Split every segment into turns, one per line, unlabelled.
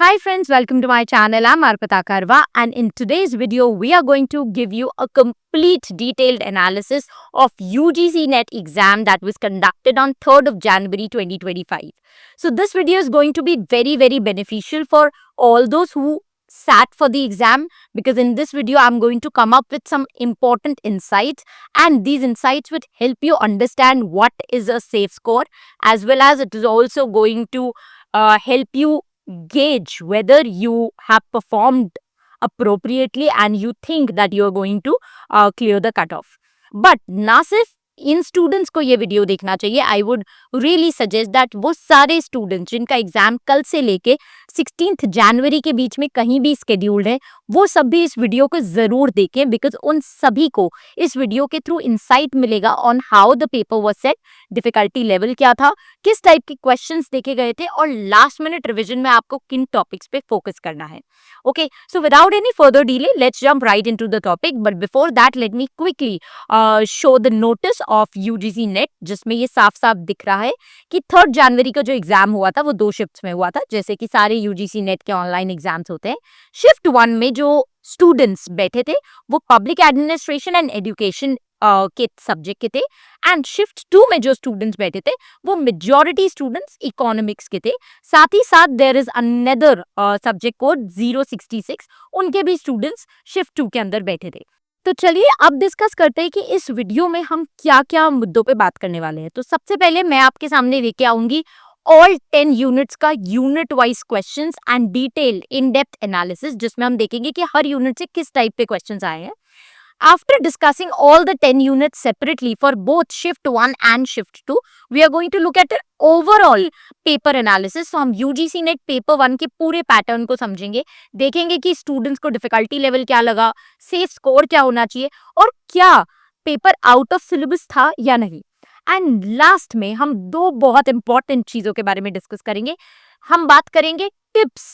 Hi friends, welcome to my channel. I'm Arpita Karwa, and in today's video we are going to give you a complete detailed analysis of UGC NET exam that was conducted on 3rd of January 2025. So this video is going to be very beneficial for all those who sat for the exam, because in this video I'm going to come up with some important insights, and these insights would help you understand what is a safe score, as well as it is also going to help you gauge whether you have performed appropriately and you think that you are going to clear the cutoff. But ना सिर्फ इन students को ये video देखना चाहिए. आई would really suggest that वो सारे students जिनका exam कल से लेके 16 जनवरी के बीच में कहीं भी स्केड्यूल्ड है, वो सब भी इस वीडियो को जरूर देखें, बिकॉज उन सभी को इस वीडियो के थ्रू इंसाइट मिलेगा on how the paper was set, difficulty level क्या था, किस टाइप के क्वेश्चंस देखे गए थे और लास्ट मिनट रिवीजन में आपको किन टॉपिक्स पे फोकस करना है. Okay, so without any further delay let's jump right into the topic. But before that let me quickly show the notice of UGC net, जिसमें ये साफ साफ दिख रहा है कि 3rd जनवरी का जो एग्जाम हुआ था वो 2 शिफ्ट्स में हुआ था, जैसे कि सारे यूजीसी नेट के ऑनलाइन एग्जाम्स होते हैं. शिफ्ट 1 में जो स्टूडेंट्स बैठे थे वो पब्लिक एडमिनिस्ट्रेशन एंड एजुकेशन के सब्जेक्ट के थे, एंड शिफ्ट 2 में जो स्टूडेंट्स बैठे थे वो मेजॉरिटी स्टूडेंट्स इकोनॉमिक्स के थे. साथ ही साथ there is another subject code 066, उनके भी स्टूडेंट्स शिफ्ट 2 के अंदर बैठे थे. तो चलिए अब डिस्कस करते हैं कि इस वीडियो में हम क्या क्या मुद्दों पे बात करने वाले हैं. तो सबसे पहले मैं आपके सामने लेके आऊंगी ऑल 10 यूनिट्स का unit wise questions and detailed in depth analysis, जिसमें हम देखेंगे कि हर यूनिट से किस टाइप के क्वेश्चंस आए हैं. After discussing all the 10 units separately for both shift 1 and shift 2, we are going to look at an overall paper analysis. So हम UGC NET पेपर 1 के पूरे पैटर्न को समझेंगे, देखेंगे कि स्टूडेंट्स को डिफिकल्टी लेवल क्या लगा, सेफ स्कोर क्या होना चाहिए और क्या पेपर आउट ऑफ सिलेबस था या नहीं. एंड लास्ट में हम 2 बहुत इंपॉर्टेंट चीजों के बारे में डिस्कस करेंगे. हम बात करेंगे टिप्स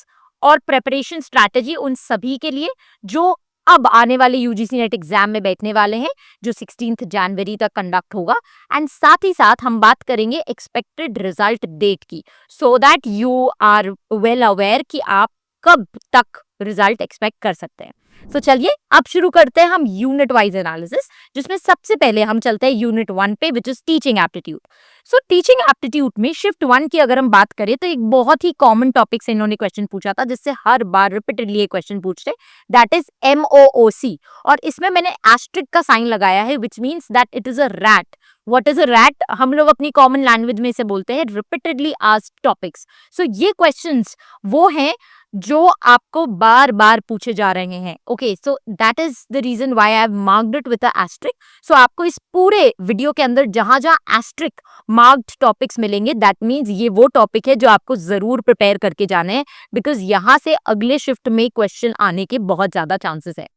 और प्रेपरेशन स्ट्रैटेजी उन सभी के लिए जो अब आने वाले यूजीसी नेट एग्जाम में बैठने वाले हैं, जो 16 जनवरी तक कंडक्ट होगा. एंड साथ ही साथ हम बात करेंगे एक्सपेक्टेड रिजल्ट डेट की, so that you are well aware कि आप कब तक रिजल्ट एक्सपेक्ट कर सकते हैं. तो चलिए अब शुरू करते हैं हम यूनिट वाइज एनालिसिस, जिसमें सबसे पहले हम चलते हैं यूनिट 1 पे, which is teaching aptitude. So teaching aptitude में शिफ्ट 1 की अगर हम बात करें तो एक बहुत ही कॉमन टॉपिक से इन्होंने क्वेश्चन पूछा था, जिससे हर बार रिपीटेडली ये क्वेश्चन पूछते, दैट इज MOOC. और इसमें मैंने एस्ट्रिक का साइन लगाया है, which means that it is a rat. What is a rat? हम लोग अपनी कॉमन लैंग्वेज में इसे बोलते हैं रिपीटेडली आस्क्ड टॉपिक्स. सो ये क्वेश्चंस वो हैं जो आपको बार बार पूछे जा रहे हैं. Okay, so that is the reason why I have marked it with a asterisk. So आपको इस पूरे वीडियो के अंदर जहां जहां एस्ट्रिक मार्क्ड टॉपिक्स मिलेंगे, दैट मीन्स ये वो टॉपिक है जो आपको जरूर प्रिपेयर करके जाने हैं, बिकॉज यहाँ से अगले शिफ्ट में क्वेश्चन आने के बहुत ज्यादा चांसेस है.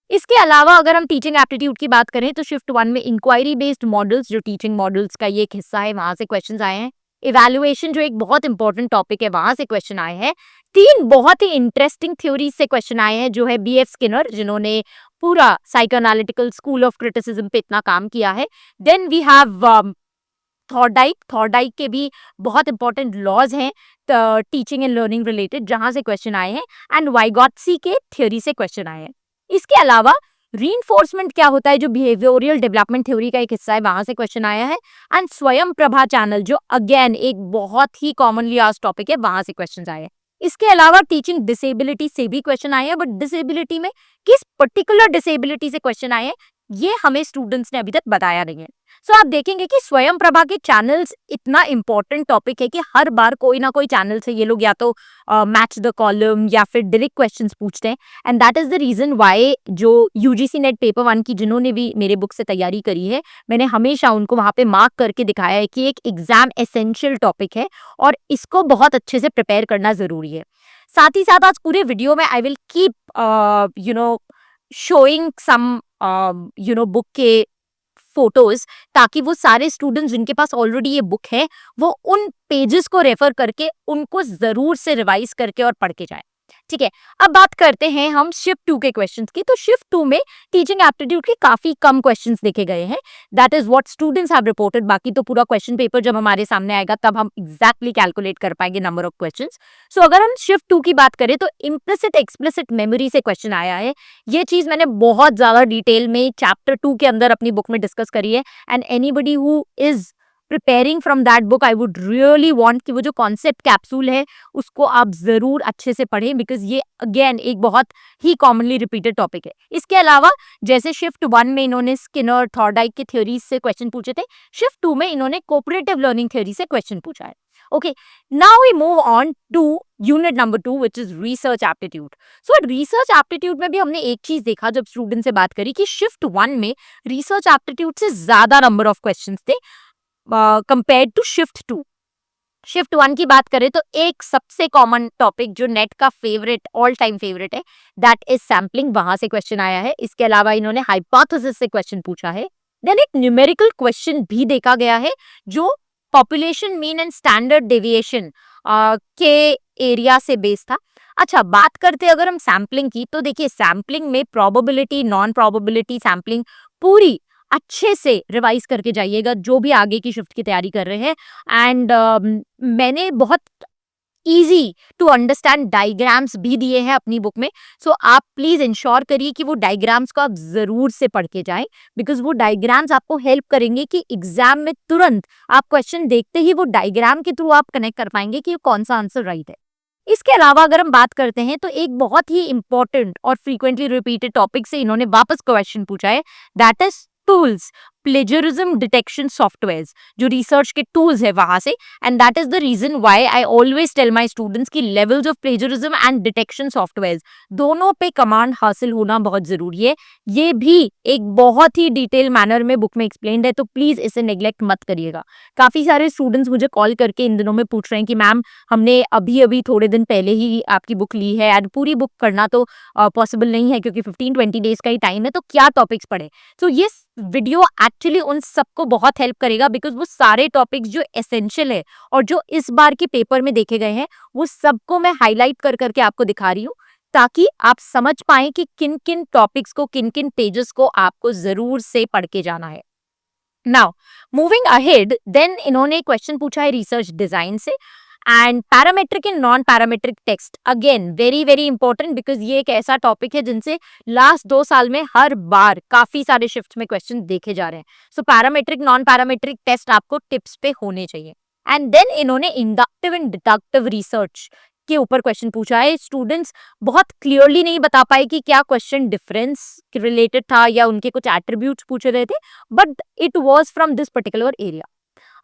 इसके अलावा अगर हम टीचिंग एप्टीट्यूड की बात करें तो शिफ्ट 1 में इंक्वायरी बेस्ड मॉडल्स, जो टीचिंग मॉडल्स का ये एक हिस्सा है, वहां से क्वेश्चंस आए हैं. इवैल्यूएशन जो एक बहुत इंपॉर्टेंट टॉपिक है, वहां से क्वेश्चन आए हैं. 3 बहुत ही इंटरेस्टिंग थ्योरीज से क्वेश्चन आए हैं, जो है BF स्किनर, जिन्होंने पूरा साइकोएनालिटिकल स्कूल ऑफ क्रिटिसिज्म पे इतना काम किया है. देन वी हैव थॉर्डाइक के भी बहुत इंपॉर्टेंट लॉज हैं टीचिंग एंड लर्निंग रिलेटेड, जहां से क्वेश्चन आए हैं. एंड वाइगॉत्सी के थ्योरी से क्वेश्चन आए हैं. इसके अलावा रीइंफोर्समेंट क्या होता है, जो बिहेवियरल डेवलपमेंट थ्योरी का एक हिस्सा है, वहां से क्वेश्चन आया है. एंड स्वयं प्रभा चैनल, जो अगेन एक बहुत ही कॉमनली आस्क्ड टॉपिक है, वहां से क्वेश्चन आए हैं. इसके अलावा टीचिंग डिसेबिलिटी से भी क्वेश्चन आए हैं, बट डिसेबिलिटी में किस पर्टिकुलर डिसेबिलिटी से क्वेश्चन आए हैं ये हमें स्टूडेंट्स ने अभी तक बताया नहीं है. सो आप देखेंगे कि स्वयं प्रभा के चैनल्स इतना इंपॉर्टेंट टॉपिक है कि हर बार कोई ना कोई चैनल से ये लोग या तो मैच द कॉलम या फिर डायरेक्ट क्वेश्चंस पूछते हैं. And that is the reason why जो यूजीसी नेट पेपर 1 की जिन्होंने भी मेरे बुक से तैयारी करी है, मैंने हमेशा उनको वहां पे मार्क करके दिखाया है कि एक एग्जाम एसेंशियल टॉपिक है और इसको बहुत अच्छे से प्रिपेयर करना जरूरी है. साथ ही साथ आज पूरे वीडियो में I will keep showing some book के फोटोज, ताकि वो सारे स्टूडेंट्स जिनके पास ऑलरेडी ये बुक है वो उन पेजेस को रेफर करके उनको जरूर से रिवाइज करके और पढ़ के जाए. ठीक है, अब बात करते हैं हम शिफ्ट 2 के क्वेश्चंस की। तो शिफ्ट 2 में टीचिंग एप्टीट्यूड के काफी कम क्वेश्चंस देखे गए हैं। That is what students have reported. बाकी तो पूरा क्वेश्चन पेपर जब हमारे सामने आएगा तब हम एग्जैक्टली कैलकुलेट कर पाएंगे नंबर ऑफ क्वेश्चंस। सो अगर हम शिफ्ट 2 की बात करें तो इम्प्लिसिट एक्सप्लिसिट मेमोरी से क्वेश्चन आया है। ये चीज मैंने बहुत ज्यादा डिटेल में चैप्टर 2 के अंदर अपनी बुक में डिस्कस करी है। And anybody who is preparing from that book, I would really want कि वो जो कॉन्सेप्ट कैप्सूल है उसको आप जरूर अच्छे से पढ़ें, बिकॉज ये अगेन एक बहुत ही कॉमनली रिपीटेड टॉपिक है। इसके अलावा जैसे शिफ्ट 1 में इन्होंने स्किनर थॉर्डाइक की थ्योरीज से क्वेश्चन पूछे थे, शिफ्ट 2 में इन्होंने कोऑपरेटिव लर्निंग थ्योरी से क्वेश्चन पूछा है। Okay, now we move on to unit number 2 which is research aptitude. So research aptitude में भी हमने एक चीज देखा जब स्टूडेंट से बात करी कि शिफ्ट 1 में रिसर्च एप्टीट्यूड से ज्यादा नंबर ऑफ क्वेश्चंस थे कंपेयर टू शिफ्ट 2। शिफ्ट 1 की बात करें तो एक सबसे कॉमन टॉपिक जो नेट का फेवरेट ऑल टाइम फेवरेट है दैट इज सैम्पलिंग, वहां से क्वेश्चन आया है। इसके अलावा इन्होंने हाइपोथेसिस से क्वेश्चन पूछा है। देन एक न्यूमेरिकल क्वेश्चन भी देखा गया है जो population mean and standard deviation के एरिया से बेस्ड था। अच्छा, बात करते अगर हम सैम्पलिंग की तो देखिए सैम्पलिंग में प्रोबेबिलिटी नॉन प्रोबेबिलिटी सैम्पलिंग पूरी अच्छे से रिवाइज करके जाइएगा जो भी आगे की शिफ्ट की तैयारी कर रहे हैं। एंड मैंने बहुत इजी टू अंडरस्टैंड डायग्राम्स भी दिए हैं अपनी बुक में। सो आप प्लीज इंश्योर करिए कि वो डायग्राम्स को आप जरूर से पढ़ के जाएं, बिकॉज वो डायग्राम्स आपको हेल्प करेंगे कि एग्जाम में तुरंत आप क्वेश्चन देखते ही वो डायग्राम के थ्रू आप कनेक्ट कर पाएंगे कि कौन सा आंसर राइट है। इसके अलावा अगर हम बात करते हैं तो एक बहुत ही इंपॉर्टेंट और फ्रीक्वेंटली रिपीटेड टॉपिक से इन्होंने वापस क्वेश्चन पूछा है, that is tools, plagiarism detection softwares, जो रिसर्च के टूल्स है वहां से। And that is the reason why I always tell my students की levels of plagiarism and detection softwares दोनों पे कमांड हासिल होना बहुत जरूरी है। ये भी एक बहुत ही डिटेल मैनर में बुक में एक्सप्लेन्ड है, तो प्लीज इसे नेग्लेक्ट मत करिएगा। काफी सारे स्टूडेंट्स मुझे कॉल करके इन दिनों में पूछ रहे हैं कि मैम हमने अभी अभी थोड़े दिन पहले ही आपकी बुक ली है एंड पूरी बुक करना तो पॉसिबल नहीं है क्योंकि 15-20 डेज का ही टाइम है, तो क्या टॉपिक्स पढ़े। तो ये वीडियो एक्चुअली उन सबको बहुत हेल्प करेगा, बिकॉज वो सारे टॉपिक्स जो एसेंशियल है और जो इस बार के पेपर में देखे गए हैं वो सबको मैं हाईलाइट कर करके आपको दिखा रही हूँ, ताकि आप समझ पाए कि किन किन टॉपिक्स को किन किन पेजेस को आपको जरूर से पढ़ के जाना है। नाउ मूविंग अहेड, देन इन्होंने क्वेश्चन पूछा है रिसर्च डिजाइन से and parametric and non parametric text. Again very very important, because ये एक ऐसा टॉपिक है जिनसे लास्ट 2 साल में हर बार काफी सारे शिफ्ट में क्वेश्चन देखे जा रहे हैं। सो पैरामेट्रिक नॉन पैरामेट्रिक टेस्ट आपको टिप्स पे होने चाहिए। एंड देन इन्होंने इंडक्टिव एंड डिडक्टिव रिसर्च के ऊपर क्वेश्चन पूछा है। स्टूडेंट्स बहुत क्लियरली नहीं बता पाए कि क्या क्वेश्चन डिफरेंस रिलेटेड था या उनके कुछ एट्रीब्यूट्स पूछे रहे थे, but it was from this particular area.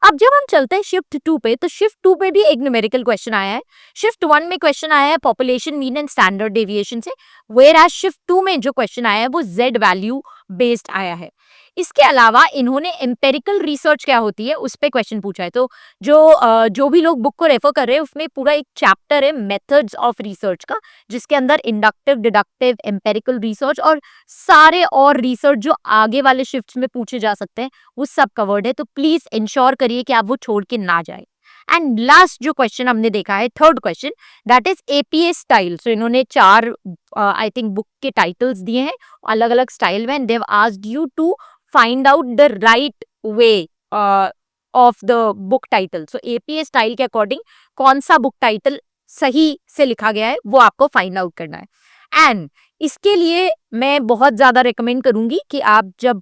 अब जब हम चलते हैं शिफ्ट 2 पे, तो शिफ्ट 2 पे भी एक न्यूमेरिकल क्वेश्चन आया है। शिफ्ट 1 में क्वेश्चन आया है population mean and standard deviation से, वेयर एज शिफ्ट 2 में जो क्वेश्चन आया है वो जेड वैल्यू बेस्ड आया है। इसके अलावा इन्होंने एम्पेरिकल रिसर्च क्या होती है उस पे क्वेश्चन पूछा है। तो जो भी लोग बुक को रेफर कर रहे हैं उसमें पूरा एक चैप्टर है मेथड्स ऑफ रिसर्च का, जिसके अंदर इंडक्टिव, डिडक्टिव, एम्पेरिकल रिसर्च और सारे और रिसर्च जो आगे वाले शिफ्ट्स में पूछे जा सकते हैं वो सब कवर्ड है। तो प्लीज इंश्योर करिए कि आप वो छोड़ के ना जाए। एंड लास्ट जो क्वेश्चन हमने देखा है, third question, that is APA style. So इन्होंने 4 आई थिंक बुक के टाइटल्स दिए हैं अलग अलग स्टाइल में, and they have asked you to find out the right way of the book title. So APA style के अकॉर्डिंग कौन सा बुक टाइटल सही से लिखा गया है वो आपको फाइंड आउट करना है। एंड इसके लिए मैं बहुत ज्यादा रेकमेंड करूंगी कि आप जब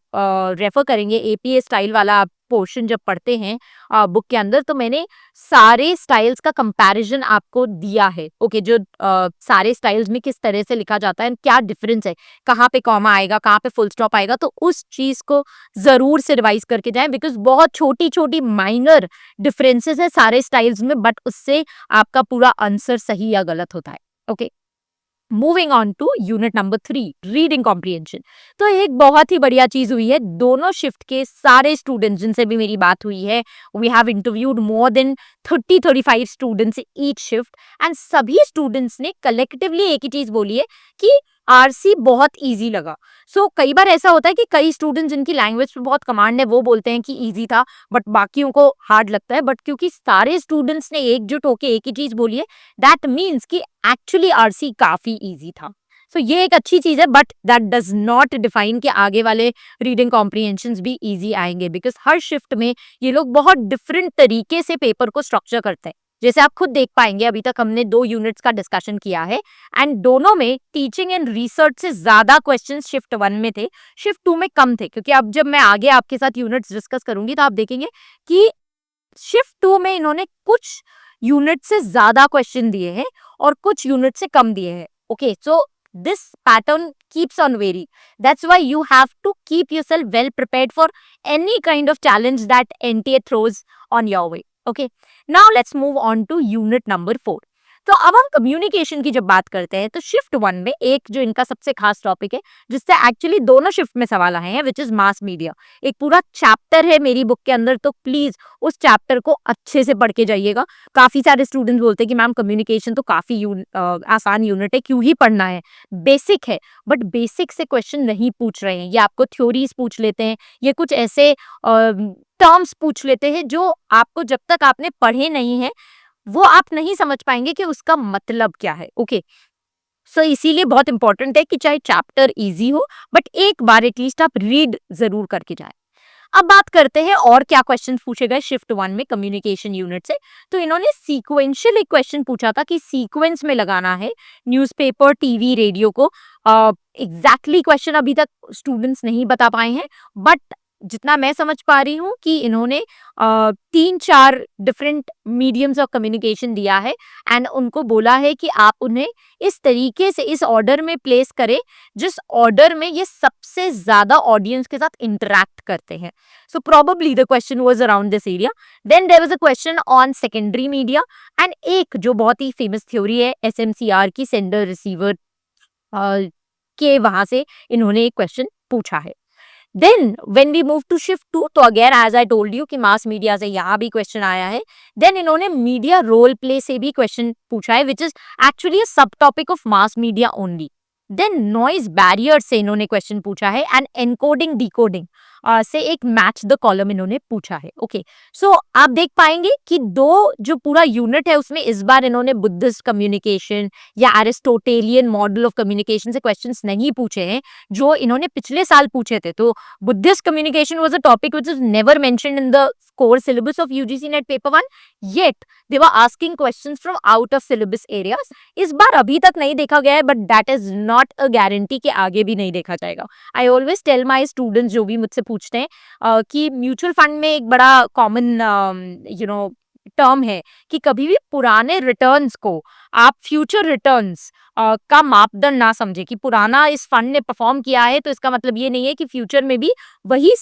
रेफर करेंगे एपीए स्टाइल वाला पोर्शन जब पढ़ते हैं बुक के अंदर, तो मैंने सारे स्टाइल्स का कंपैरिजन आपको दिया है। ओके, जो सारे स्टाइल्स में किस तरह से लिखा जाता है, क्या डिफरेंस है, कहाँ पे कॉमा आएगा, कहाँ पे फुल स्टॉप आएगा, तो उस चीज को जरूर से रिवाइज करके जाएं, बिकॉज बहुत छोटी छोटी माइनर डिफरेंसेस है सारे स्टाइल्स में, बट उससे आपका पूरा आंसर सही या गलत होता है। Okay, moving on to unit number 3, reading comprehension. तो एक बहुत ही बढ़िया चीज हुई है, दोनों शिफ्ट के सारे स्टूडेंट्स जिनसे भी मेरी बात हुई है, we have interviewed more than 30-35 students each shift, and सभी स्टूडेंट्स ने कलेक्टिवली एक ही चीज बोली है कि आरसी बहुत इजी लगा। कई बार ऐसा होता है कि कई स्टूडेंट जिनकी लैंग्वेज पे बहुत कमांड है वो बोलते हैं कि इजी था, बट बाकियों को हार्ड लगता है। बट क्योंकि सारे स्टूडेंट्स ने एकजुट होकर एक ही चीज बोली है, दैट मीन्स कि एक्चुअली आरसी काफी इजी था। ये एक अच्छी चीज है, but that does not define कि आगे वाले रीडिंग कॉम्प्रिहेंशन भी इजी आएंगे, बिकॉज हर शिफ्ट में ये लोग बहुत डिफरेंट तरीके से पेपर को स्ट्रक्चर करते हैं। जैसे आप खुद देख पाएंगे, अभी तक हमने 2 यूनिट्स का डिस्कशन किया है, एंड दोनों में टीचिंग एंड रिसर्च से ज्यादा क्वेश्चंस शिफ्ट 1 में थे, शिफ्ट 2 में कम थे। क्योंकि अब जब मैं आगे आपके साथ यूनिट्स डिस्कस करूंगी तो आप देखेंगे कि शिफ्ट 2 में इन्होंने कुछ यूनिट से ज्यादा क्वेश्चन दिए हैं और कुछ यूनिट से कम दिए हैं। Okay, so this pattern keeps on varying. That's why you have to keep yourself well prepared for any kind of challenge that NTA throws on your way. Okay, now let's move on to unit number 4. तो अब हम communication की जब बात करते हैं तो shift 1 में एक जो इनका सबसे खास टॉपिक है, जिससे एक्चुअली दोनों शिफ्ट में सवाल आए हैं, विच इज मास मीडिया। एक पूरा चैप्टर है मेरी बुक के अंदर, तो प्लीज उस चैप्टर को अच्छे से पढ़ के जाइएगा। काफी सारे स्टूडेंट्स बोलते हैं कि मैम कम्युनिकेशन तो काफी आसान यूनिट है, क्यों ही पढ़ना है, बेसिक है। बट बेसिक से क्वेश्चन नहीं पूछ रहे हैं, ये आपको थ्योरीज पूछ लेते हैं, ये कुछ ऐसे टर्म्स पूछ लेते हैं जो आपको जब तक आपने पढ़े नहीं है वो आप नहीं समझ पाएंगे कि उसका मतलब क्या है। ओके, इसीलिए बहुत इंपॉर्टेंट है कि चाहे चैप्टर इजी हो, बट एक बार एटलीस्ट आप रीड जरूर करके जाए। अब बात करते हैं और क्या क्वेश्चन पूछे गए शिफ्ट 1 में कम्युनिकेशन यूनिट से। तो इन्होंने सीक्वेंशियल एक क्वेश्चन पूछा था कि सीक्वेंस में लगाना है न्यूज़पेपर, टीवी, रेडियो को। एग्जैक्टली क्वेश्चन अभी तक स्टूडेंट्स नहीं बता पाए हैं, बट जितना मैं समझ पा रही हूँ कि इन्होंने 3-4 डिफरेंट मीडियम्स ऑफ कम्युनिकेशन दिया है, एंड उनको बोला है कि आप उन्हें इस तरीके से इस ऑर्डर में प्लेस करें जिस ऑर्डर में ये सबसे ज्यादा ऑडियंस के साथ इंटरैक्ट करते हैं। So probably the question was around this area. Then there was a question on secondary media, and एक जो बहुत ही फेमस थ्योरी है एसएमसीआर की, सेंडर रिसीवर के वहां से इन्होंने एक क्वेश्चन पूछा है। Then when we move to shift 2, तो again as I told you कि मास मीडिया से यहाँ भी क्वेश्चन आया है। देन इन्होंने मीडिया रोल प्ले से भी क्वेश्चन पूछा है, which is actually a sub topic of mass media only. Then noise barrier से इन्होंने क्वेश्चन पूछा है, एंड एनकोडिंग डिकोडिंग से एक मैच द कॉलम इन्होंने पूछा है। ओके, सो आप देख पाएंगे कि दो जो पूरा यूनिट है उसमें इस बार इन्होंने बुद्धिस्ट कम्युनिकेशन या एरिस्टोटेलियन मॉडल ऑफ कम्युनिकेशन से क्वेश्चंस नहीं पूछे हैं जो इन्होंने पिछले साल पूछे थे। तो Buddhist communication was a topic which is never mentioned in the core syllabus of UGC NET paper 1, yet they were asking questions from out of syllabus areas. इस बार अभी तक नहीं देखा गया है, but that is not a guarantee कि आगे भी नहीं देखा जाएगा। I always tell my students जो भी मुझसे पूछते हैं कि म्यूचुअल फंड में एक बड़ा कॉमन टर्म है कि कभी भी पुराने रिटर्न्स को आप फ्यूचर रिटर्न्स का मापदंड ना समझे कि पुराना इस फंड ने परफॉर्म किया है तो इसका मतलब ये नहीं है कि फ्यूचर में भी वही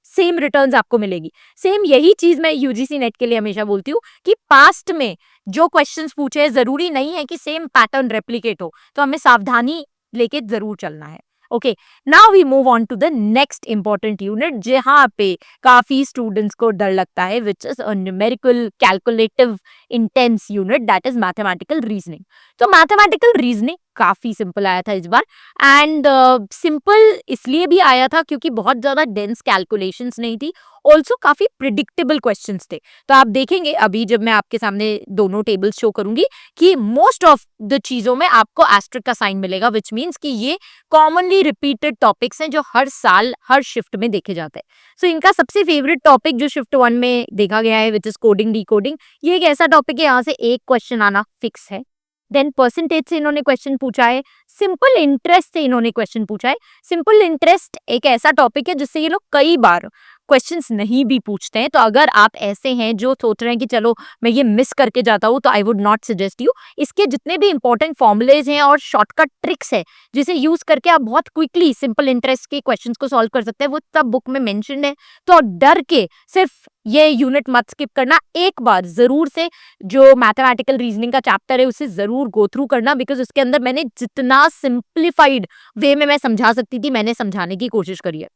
सेम रिटर्न्स आपको मिलेगी। सेम यही चीज मैं यूजीसी नेट के लिए हमेशा बोलती हूँ कि पास्ट में जो क्वेश्चंस पूछे जरूरी नहीं है कि सेम पैटर्न रेप्लिकेट हो, तो हमें सावधानी लेके जरूर चलना है। Okay, now we move on to the next important unit जहां पे काफी स्टूडेंट्स को डर लगता है, which is a numerical calculative intense unit, that is mathematical reasoning. तो मैथमेटिकल रीजनिंग काफी सिंपल आया था इस बार, एंड सिंपल इसलिए भी आया था क्योंकि बहुत ज्यादा डेंस कैलकुलेशंस नहीं थी, ऑल्सो काफी प्रिडिक्टेबल क्वेश्चंस थे। तो आप देखेंगे अभी जब मैं आपके सामने दोनों टेबल्स शो करूंगी कि मोस्ट ऑफ द चीजों में आपको एस्टेरिस्क का साइन मिलेगा, विच मीन्स कि ये कॉमनली रिपीटेड टॉपिक्स हैं जो हर साल हर शिफ्ट में देखे जाते हैं। सो इनका सबसे फेवरेट टॉपिक जो शिफ्ट 1 में देखा गया है, विच इज कोडिंग डिकोडिंग, ये एक ऐसा टॉपिक है यहाँ से एक क्वेश्चन आना फिक्स है। देन परसेंटेज से इन्होंने क्वेश्चन पूछा है, सिंपल इंटरेस्ट से इन्होंने क्वेश्चन पूछा है। सिंपल इंटरेस्ट एक ऐसा टॉपिक है जिससे ये लोग कई बार क्वेश्चंस नहीं भी पूछते हैं, तो अगर आप ऐसे हैं जो सोच रहे हैं कि चलो मैं ये मिस करके जाता हूँ, तो I would not suggest you. इसके जितने भी इंपॉर्टेंट फॉर्मुलेज हैं और शॉर्टकट ट्रिक्स है जिसे यूज करके आप बहुत क्विकली सिंपल इंटरेस्ट के क्वेश्चंस को सॉल्व कर सकते हैं, वो सब बुक में मेंशन्ड है। तो डर के सिर्फ ये यूनिट मत स्किप करना, एक बार जरूर से जो मैथमेटिकल रीजनिंग का चैप्टर है उसे जरूर गो थ्रू करना, बिकॉज उसके अंदर मैंने जितना सिंप्लीफाइड वे में मैं समझा सकती थी मैंने समझाने की कोशिश करी है।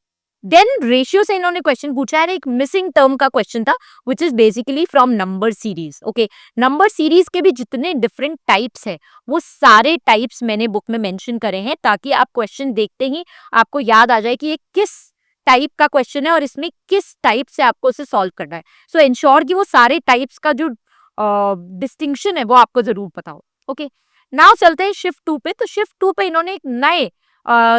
देन रेशियो से इन्होंने क्वेश्चन पूछा है, एक मिसिंग टर्म का क्वेश्चन था which is basically from number series. Okay, number series के भी जितने डिफरेंट टाइप्स है वो सारे टाइप्स मैंने बुक में मेंशन करे हैं, ताकि आप क्वेश्चन देखते ही आपको याद आ जाए कि ये किस टाइप का क्वेश्चन है और इसमें किस टाइप से आपको उसे सॉल्व करना है। सो इंश्योर कि वो सारे टाइप्स का जो डिस्टिंक्शन है वो आपको जरूर पता हो। ओके, नाउ चलते हैं शिफ्ट 2 पे। तो शिफ्ट 2 पे इन्होंने एक नए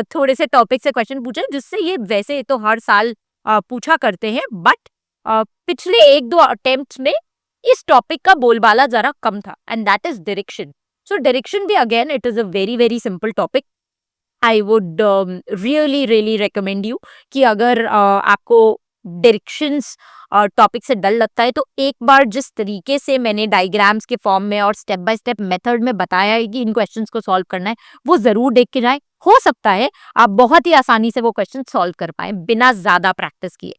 थोड़े से टॉपिक से क्वेश्चन पूछे, जिससे ये वैसे तो हर साल पूछा करते हैं, बट पिछले 1-2 अटेम्प्ट में इस टॉपिक का बोलबाला जरा कम था, and that is direction. So direction भी again it is a very very simple topic. I would really really recommend you कि अगर आपको डायरेक्शंस टॉपिक से डर लगता है, तो एक बार जिस तरीके से मैंने डायग्राम्स के फॉर्म में और स्टेप बाय स्टेप मेथड में बताया है कि इन क्वेश्चंस को सॉल्व करना है, वो जरूर देख के जाएं। हो सकता है आप बहुत ही आसानी से वो क्वेश्चन सॉल्व कर पाए बिना ज्यादा प्रैक्टिस किए।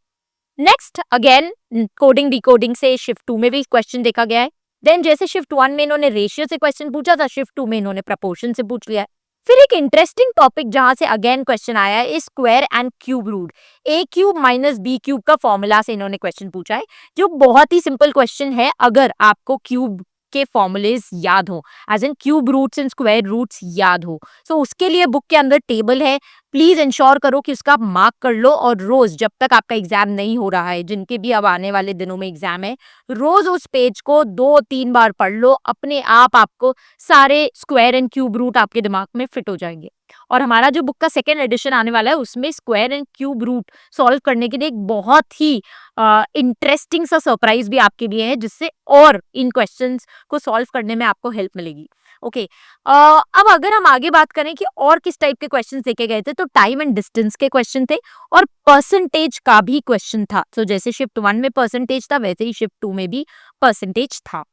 नेक्स्ट अगेन कोडिंग डिकोडिंग से शिफ्ट 2 में भी क्वेश्चन देखा गया है। देन जैसे शिफ्ट 1 में इन्होंने रेशियो से क्वेश्चन पूछा था, शिफ्ट 2 में इन्होंने प्रपोर्शन से पूछ लिया है। फिर एक इंटरेस्टिंग टॉपिक जहां से अगेन क्वेश्चन आया है, square and cube root. A cube minus B cube का फॉर्मूला से इन्होंने क्वेश्चन पूछा है, जो बहुत ही सिंपल क्वेश्चन है अगर आपको क्यूब के फॉर्मूलेज याद हो, as in cube roots and square roots याद हो। सो उसके लिए बुक के अंदर टेबल है, प्लीज इंश्योर करो कि उसका आप मार्क कर लो, और रोज जब तक आपका एग्जाम नहीं हो रहा है, जिनके भी अब आने वाले दिनों में एग्जाम है, रोज उस पेज को 2-3 बार पढ़ लो, अपने आप आपको सारे स्क्वायर एंड क्यूब रूट आपके दिमाग में फिट हो जाएंगे। और हमारा जो बुक का सेकेंड एडिशन आने वाला है, उसमें square and cube root solve करने के लिए एक बहुत ही इंटरेस्टिंग सा सरप्राइज भी आपके लिए है, जिससे और इन क्वेश्चंस को सॉल्व करने में आपको हेल्प मिलेगी। ओके, अब अगर हम आगे बात करें कि और किस टाइप के क्वेश्चंस देखे गए थे, तो टाइम एंड डिस्टेंस के क्वेश्चन थे और परसेंटेज का भी क्वेश्चन था। तो जैसे शिफ्ट 1 में परसेंटेज था, वैसे ही शिफ्ट 2 में भी परसेंटेज था।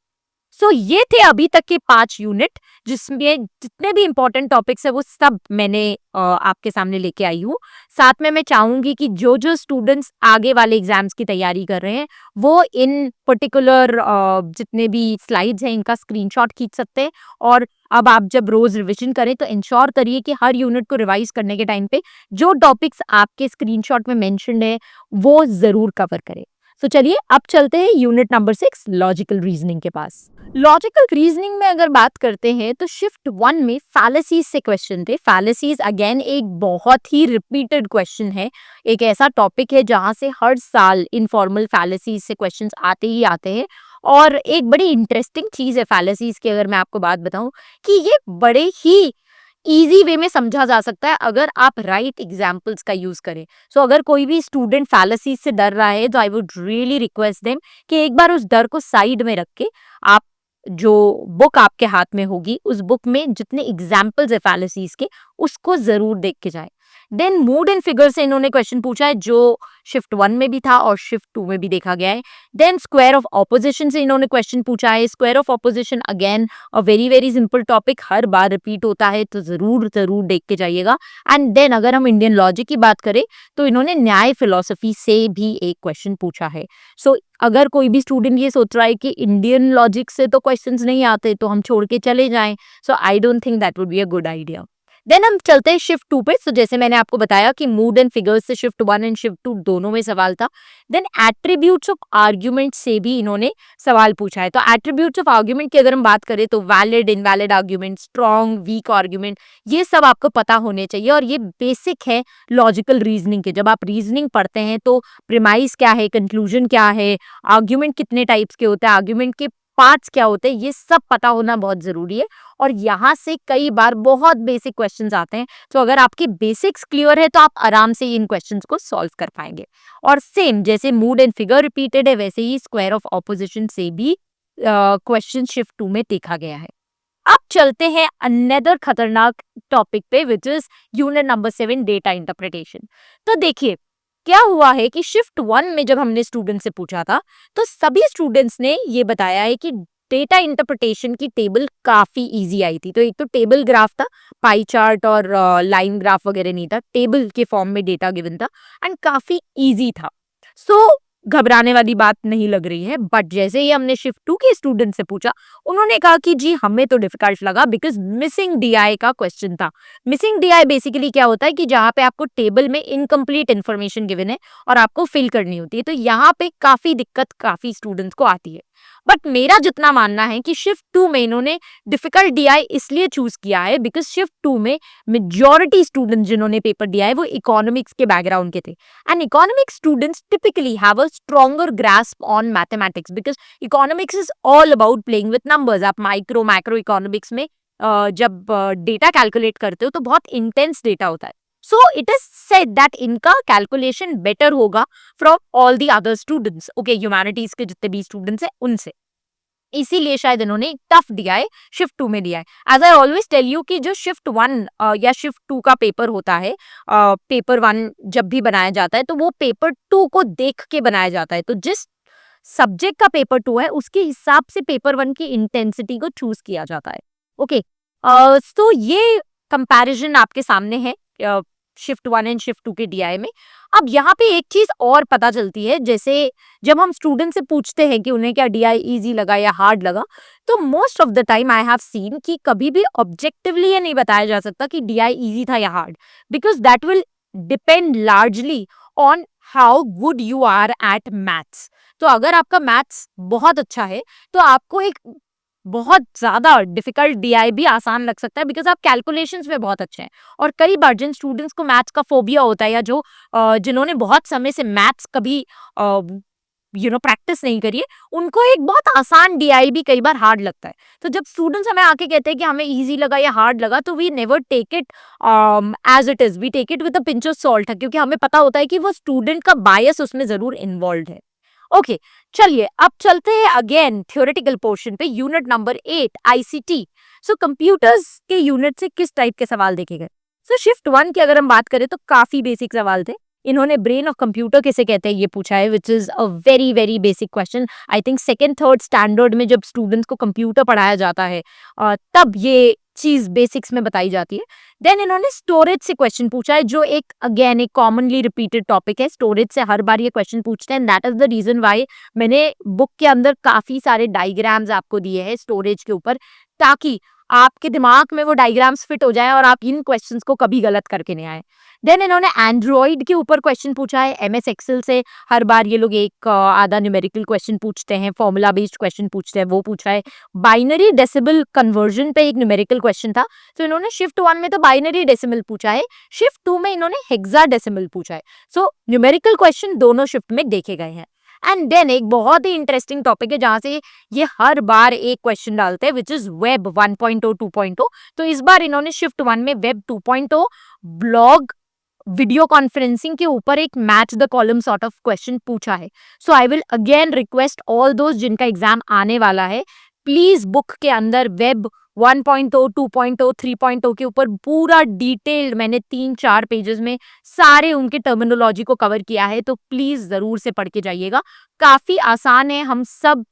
सो ये थे अभी तक के 5 यूनिट, जिसमें जितने भी इंपॉर्टेंट टॉपिक्स है वो सब मैंने आपके सामने लेके आई हूँ। साथ में मैं चाहूंगी कि जो जो स्टूडेंट्स आगे वाले एग्जाम्स की तैयारी कर रहे हैं, वो इन पर्टिकुलर जितने भी स्लाइड्स हैं इनका स्क्रीनशॉट खींच सकते हैं। और अब आप जब रोज रिविजन करें तो इंश्योर करिए कि हर यूनिट को रिवाइज करने के टाइम पे जो टॉपिक्स आपके स्क्रीनशॉट में मेंशन्ड है वो जरूर कवर करें। तो चलिए अब चलते हैं यूनिट नंबर 6 लॉजिकल रीजनिंग के पास। लॉजिकल रीजनिंग में अगर बात करते हैं तो शिफ्ट 1 में फैलेसीज से क्वेश्चन थे। फैलेसीज अगेन एक बहुत ही रिपीटेड क्वेश्चन है, एक ऐसा टॉपिक है जहां से हर साल इनफॉर्मल फैलेसीज से क्वेश्चंस आते ही आते हैं। और एक बड़ी इंटरेस्टिंग चीज है फैलेसीज की, अगर मैं आपको बात बताऊं कि ये बड़े ही इजी वे में समझा जा सकता है अगर आप राइट एग्जाम्पल्स का यूज करें। सो अगर कोई भी स्टूडेंट फैलेसीज से डर रहा है, तो आई वुड रियली रिक्वेस्ट देम कि एक बार उस डर को साइड में रख के आप जो बुक आपके हाथ में होगी, उस बुक में जितने एग्जाम्पल्स है फैलेसीज के, उसको जरूर देख के जाए। देन मूड एंड फिगर से इन्होंने क्वेश्चन पूछा है, जो शिफ्ट 1 में भी था और शिफ्ट 2 में भी देखा गया है। देन स्क्वायर ऑफ ऑपोजिशन से इन्होंने क्वेश्चन पूछा है। Square of opposition again a very very simple topic, her bar repeat होता है, तो जरूर जरूर देख के जाइएगा। एंड देन अगर हम इंडियन लॉजिक की बात करें तो इन्होंने न्याय फिलोसफी से भी एक क्वेश्चन पूछा है। सो अगर कोई भी स्टूडेंट ये सोच रहा है कि इंडियन लॉजिक से तो क्वेश्चंस नहीं आते तो हम छोड़ के चले जाएं, so I don't think that would be a good idea. Then हम चलते हैं शिफ्ट 2 पे। सो जैसे मैंने आपको बताया कि मूड एंड फिगर्स से शिफ्ट 1 एंड शिफ्ट 2 दोनों में सवाल था। देन एट्रीब्यूट्स ऑफ आर्ग्यूमेंट से भी इन्होंने सवाल पूछा है। तो एट्रीब्यूट्स ऑफ आर्ग्यूमेंट की अगर हम बात करें तो valid, invalid argument, strong, weak argument, ये सब आपको पता होने चाहिए और ये बेसिक है लॉजिकल रीजनिंग के। जब आप रीजनिंग पढ़ते हैं तो प्रीमाइस क्या है, कंक्लूजन क्या है, आर्ग्यूमेंट कितने टाइप्स के होते हैं, आर्ग्यूमेंट के पार्ट्स क्या होते हैं, ये सब पता होना बहुत जरूरी है। और यहाँ से कई बार बहुत बेसिक क्वेश्चंस आते हैं, तो अगर आपके बेसिक्स क्लियर है तो आप आराम से इन क्वेश्चंस को सॉल्व कर पाएंगे। और सेम जैसे मूड एंड फिगर रिपीटेड है, वैसे ही स्क्वायर ऑफ ऑपोजिशन से भी क्वेश्चन शिफ्ट 2 में देखा गया है। अब चलते हैं अनदर खतरनाक टॉपिक पे, which is unit number 7 data interpretation. तो देखिए क्या हुआ है कि शिफ्ट 1 में जब हमने स्टूडेंट से पूछा था, तो सभी स्टूडेंट्स ने ये बताया है कि डेटा इंटरप्रिटेशन की टेबल काफी इजी आई थी। तो एक तो टेबल ग्राफ था, पाई चार्ट और लाइन ग्राफ वगैरह नहीं था, टेबल के फॉर्म में डेटा गिवन था एंड काफी इजी था। सो घबराने वाली बात नहीं लग रही है। बट जैसे ही हमने शिफ्ट 2 के स्टूडेंट से पूछा, उन्होंने कहा कि जी हमें तो डिफिकल्ट लगा बिकॉज मिसिंग डीआई का क्वेश्चन था। मिसिंग डीआई बेसिकली क्या होता है कि जहाँ पे आपको टेबल में इनकम्प्लीट इन्फॉर्मेशन गिवन है और आपको फिल करनी होती है, तो यहाँ पे काफी दिक्कत काफी स्टूडेंट्स को आती है। बट मेरा जितना मानना है कि शिफ्ट 2 में इन्होंने डिफिकल्ट डीआई इसलिए चूज किया है बिकॉज शिफ्ट 2 में मेजॉरिटी स्टूडेंट जिन्होंने पेपर दिया है वो इकोनॉमिक्स के बैकग्राउंड के थे। And economics students typically have a stronger grasp on mathematics because economics is all about playing with numbers. आप माइक्रो मैक्रो इकोनॉमिक्स में जब डेटा कैलकुलेट करते हो तो बहुत इंटेंस डेटा होता है। So it is said that इनका कैलकुलेशन बेटर होगा from all the other students, okay, humanities के जितने भी स्टूडेंट्स हैं उनसे। इसीलिए शायद इन्होंने टफ दिया है, शिफ्ट 2 में दिया है। As I always tell you कि जो शिफ्ट 1 या शिफ्ट 2 का पेपर होता है, पेपर 1 जब भी बनाया जाता है तो वो पेपर 2 को देख के बनाया जाता है। तो जिस सब्जेक्ट का पेपर 2 है उसके हिसाब से पेपर 1 की इंटेंसिटी को चूज किया जाता है। ओके, तो ये कंपैरिजन आपके सामने है शिफ्ट 1 एंड शिफ्ट 2 के डीआई में। अब यहाँ पे एक चीज और पता चलती है, जैसे जब हम स्टूडेंट से पूछते हैं कि उन्हें क्या डीआई इजी लगा या हार्ड लगा, तो most of the time I have seen कि कभी भी ऑब्जेक्टिवली ये नहीं बताया जा सकता कि डीआई इजी था या hard, because that will depend largely on how good you are at maths. तो अगर आपका मैथ्स बहुत अच्छा है तो आपको एक बहुत ज्यादा डिफिकल्ट डीआई भी आसान लग सकता है बिकॉज आप कैलकुलेशंस में बहुत अच्छे हैं। और कई बार जिन स्टूडेंट्स को मैथ्स का फोबिया होता है या जो जिन्होंने बहुत समय से मैथ्स कभी प्रैक्टिस नहीं करी है, उनको एक बहुत आसान डीआई भी कई बार हार्ड लगता है। तो जब स्टूडेंट्स हमें आके कहते हैं कि हमें इजी लगा या हार्ड लगा, तो we never take it as it is, we take it with a pinch of salt है, क्योंकि हमें पता होता है कि वो स्टूडेंट का बायस उसमें जरूर इन्वॉल्व है। ओके, चलिए अब चलते हैं अगेन थ्योरेटिकल पोर्शन पे, यूनिट नंबर 8 आईसीटी। सो कंप्यूटर्स के यूनिट से किस टाइप के सवाल देखे गए? सो शिफ्ट 1 की अगर हम बात करें तो काफी बेसिक सवाल थे। इन्होंने ब्रेन ऑफ कंप्यूटर किसे कहते हैं ये पूछा है, which is a very very basic question. I think second third standard में जब स्टूडेंट्स को कंप्यूटर पढ़ाया जाता है तब ये चीज बेसिक्स में बताई जाती है। देन इन्होंने स्टोरेज से क्वेश्चन पूछा है, जो एक अगेन एक कॉमनली रिपीटेड टॉपिक है। स्टोरेज से हर बार ये क्वेश्चन पूछते हैं, that is the reason why मैंने बुक के अंदर काफी सारे डायग्राम्स आपको दिए हैं स्टोरेज के ऊपर, ताकि आपके दिमाग में वो डायग्राम्स फिट हो जाए और आप इन क्वेश्चंस को कभी गलत करके नहीं आए। देन इन्होंने एंड्रॉइड के ऊपर क्वेश्चन पूछा है। एमएस एक्सेल से हर बार ये लोग एक आधा न्यूमेरिकल क्वेश्चन पूछते हैं, फॉर्मूला बेस्ड क्वेश्चन पूछते हैं, वो पूछा है। बाइनरी डेसिमल कन्वर्जन पे एक न्यूमेरिकल क्वेश्चन था, तो इन्होंने शिफ्ट 1 में तो बाइनरी डेसिमल पूछा है, शिफ्ट 2 में इन्होंने हेक्साडेसिमल पूछा है। सो न्यूमेरिकल क्वेश्चन दोनों शिफ्ट में देखे गए हैं। एंड देन एक बहुत ही इंटरेस्टिंग टॉपिक है जहां से ये हर बार एक क्वेश्चन डालते हैं, विच इज वेब 1.0 2.0। तो इस बार इन्होंने शिफ्ट 1 में वेब 2.0 ब्लॉग वीडियो कॉन्फ्रेंसिंग के ऊपर एक match the column sort of question पूछा है। So I will again request all दोस्त जिनका एग्जाम आने वाला है, प्लीज बुक के अंदर वेब 1.0 2.0 3.0 के ऊपर पूरा डिटेल्ड मैंने 3-4 पेजेस में सारे उनके टर्मिनोलॉजी को कवर किया है, तो प्लीज जरूर से पढ़ के जाइएगा। काफी आसान है, हम सब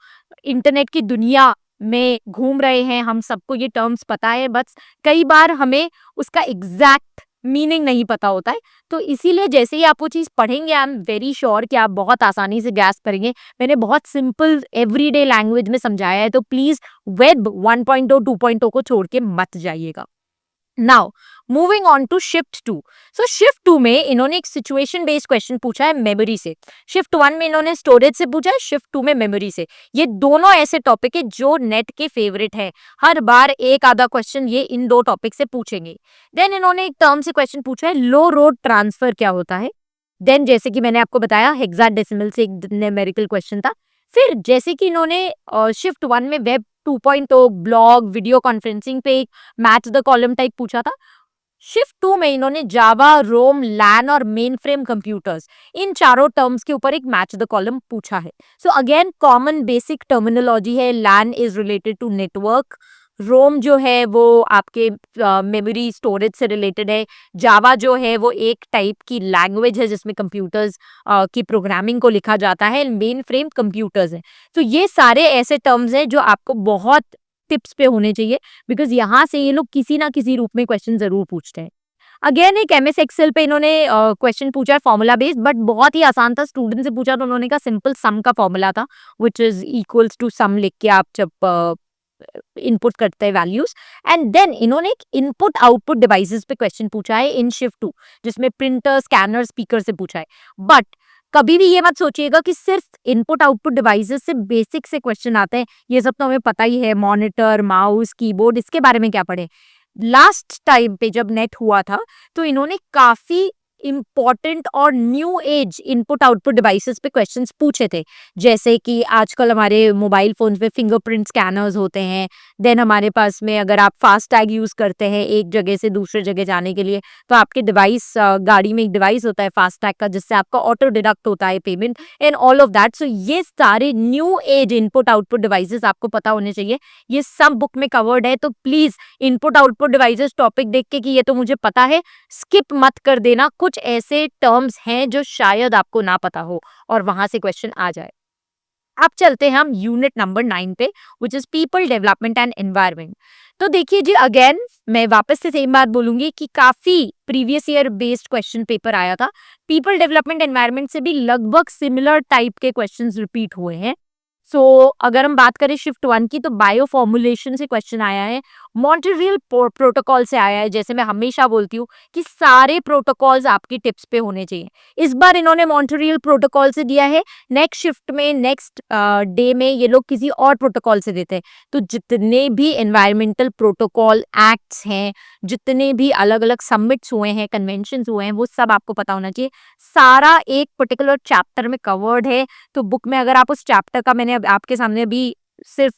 इंटरनेट की दुनिया में घूम रहे हैं, हम सबको ये टर्म्स पता है, बस कई बार हमें उसका एग्जैक्ट मीनिंग नहीं पता होता है। तो इसीलिए जैसे ही आप वो चीज पढ़ेंगे, आई एम वेरी श्योर कि आप बहुत आसानी से ग्रैस्प करेंगे। मैंने बहुत सिंपल एवरीडे लैंग्वेज में समझाया है, तो प्लीज वेब 1.0 2.0 को छोड़ के मत जाइएगा। Now moving on to shift 2। So shift 2 में इन्होंने एक सिचुएशन बेस्ड क्वेश्चन पूछा है मेमोरी से। शिफ्ट 1 में इन्होंने स्टोरेज से पूछा है, शिफ्ट 2 में मेमोरी से। ये दोनों ऐसे टॉपिक है जो नेट के फेवरेट है, हर बार एक आधा क्वेश्चन ये इन दो टॉपिक से पूछेंगे। देन इन्होंने एक टर्म से क्वेश्चन पूछा है, लो रोड ट्रांसफर क्या होता है। देन जैसे कि मैंने आपको बताया हेक्साडेसिमल से एक न्यूमेरिकल क्वेश्चन था। फिर जैसे कि इन्होंने शिफ्ट 1 में वेब 2.0 ब्लॉग वीडियो कॉन्फ्रेंसिंग पे एक मैच द कॉलम टाइप पूछा था, शिफ्ट 2 में इन्होंने जावा, रोम, लैन और मेन फ्रेम कंप्यूटर्स, इन चारों टर्म्स के ऊपर एक मैच द कॉलम पूछा है। So again common basic terminology है। लैन इज रिलेटेड टू नेटवर्क, रोम जो है वो आपके मेमोरी स्टोरेज से रिलेटेड है, जावा जो है वो एक टाइप की लैंग्वेज है जिसमें कंप्यूटर्स की प्रोग्रामिंग को लिखा जाता है, मेन फ्रेम कंप्यूटर्स है। तो ये सारे ऐसे टर्म्स हैं जो आपको बहुत टिप्स पे होने चाहिए, बिकॉज यहाँ से ये लोग किसी ना किसी रूप में क्वेश्चन जरूर पूछते हैं। अगेन एक एमएस एक्सेल पे इन्होंने क्वेश्चन पूछा है फॉर्मूला बेस्ड, बट बहुत ही आसान था। स्टूडेंट से पूछा तो उन्होंने कहा सिंपल सम का फॉर्मूला था, which is equals to some लिख के आप जब इनपुट करते हैं वैल्यूज। एंड देन इन्होंने एक इनपुट आउटपुट डिवाइसेस पे क्वेश्चन पूछा है इन शिफ्ट 2, जिसमें प्रिंटर, स्कैनर, स्पीकर से पूछा है। बट कभी भी ये मत सोचिएगा कि सिर्फ इनपुट आउटपुट डिवाइसेस से बेसिक से क्वेश्चन आते हैं, ये सब तो हमें पता ही है, मॉनिटर, माउस, कीबोर्ड, इसके बारे में क्या पढ़े। लास्ट टाइम पे जब नेट हुआ था तो इन्होंने काफी इंपॉर्टेंट और new age input output devices पे क्वेश्चंस पूछे थे, जैसे कि आजकल हमारे मोबाइल फोन्स में फिंगरप्रिंट स्कैनर्स होते हैं। देन हमारे पास में अगर आप फास्ट टैग यूज करते हैं एक जगह से दूसरे जगह जाने के लिए, तो आपके डिवाइस, गाड़ी में एक डिवाइस होता है फास्ट टैग का, जिससे आपका ऑटो डिडक्ट होता है payment and all of that. So ये सारे new age input output devices आपको पता होने चाहिए। ये सब बुक में कवर्ड है, तो please input output devices topic देख के कि ये तो मुझे पता है, स्किप मत कर देना। कुछ ऐसे टर्म्स हैं जो शायद आपको ना पता हो और वहां से क्वेश्चन आ जाए। अब चलते हैं हम यूनिट नंबर 9 पे, which is people development and environment. तो देखिए जी, अगेन मैं वापस से सेम बात बोलूंगी कि काफी previous year based question paper आया था। पीपल डेवलपमेंट एनवायरमेंट से भी लगभग सिमिलर टाइप के क्वेश्चंस रिपीट हुए हैं। सो अगर हम बात करें शिफ्ट 1 की, तो बायो फॉर्मुलेशन से क्वेश्चन आया है, मॉन्ट्रियल प्रोटोकॉल से आया है। जैसे मैं हमेशा बोलती हूँ कि सारे प्रोटोकॉल्स आपकी टिप्स पे होने चाहिए। इस बार इन्होंने मॉन्ट्रियल प्रोटोकॉल से दिया है, नेक्स्ट शिफ्ट में, नेक्स्ट डे में ये लोग किसी और प्रोटोकॉल से देते हैं। तो जितने भी एनवायरमेंटल प्रोटोकॉल एक्ट्स हैं, जितने भी अलग अलग सबमिट्स हुए हैं, कन्वेंशंस हुए हैं, वो सब आपको पता होना चाहिए। सारा एक पर्टिकुलर चैप्टर में कवर्ड है। तो बुक में अगर आप उस चैप्टर का, मैंने आपके सामने अभी सिर्फ